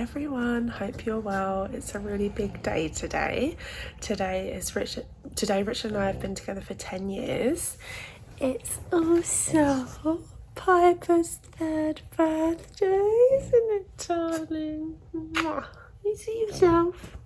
everyone, hope you're well. It's a really big day today. Today Richard and I have been together for 10 years. It's also Piper's 3rd birthday, isn't it, darling? Mwah. You see yourself?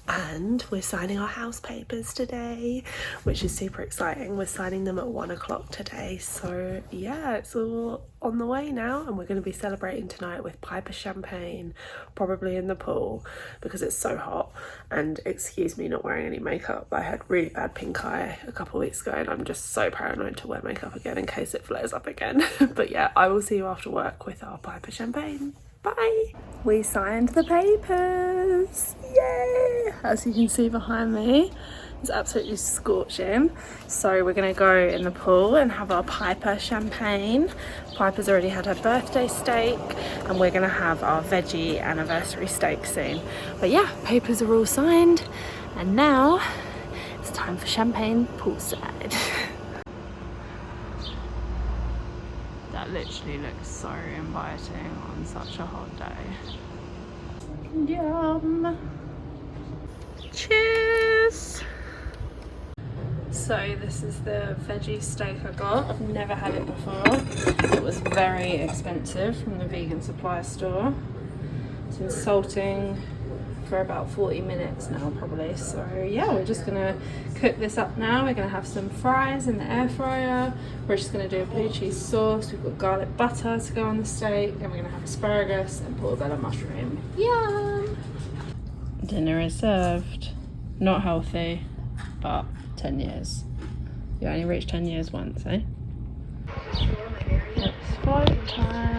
And we're signing our house papers today, which is super exciting. We're signing them at 1 o'clock today, so yeah, it's all on the way now, and we're going to be celebrating tonight with Piper champagne, probably in the pool because it's so hot. And excuse me not wearing any makeup, I had really bad pink eye a couple of weeks ago and I'm just so paranoid to wear makeup again in case it flares up again. But yeah, I will see you after work with our Piper champagne. Bye! We signed the papers! Yay! As you can see behind me, it's absolutely scorching. So we're gonna go in the pool and have our Piper champagne. Piper's already had her birthday steak and we're gonna have our veggie anniversary steak soon. But yeah, papers are all signed and now it's time for champagne poolside. That literally looks so inviting on such a hot day. Yum! Cheers! So this is the veggie steak I got. I've never had it before. It was very expensive from the vegan supply store. It's been salting for about 40 minutes now probably. So yeah, we're just gonna cook this up now. We're gonna have some fries in the air fryer. We're just gonna do a blue cheese sauce. We've got garlic butter to go on the steak, and we're gonna have asparagus and portobello mushroom. Yum! Dinner is served. Not healthy, but 10 years. You only reach 10 years once, eh? It's flight time.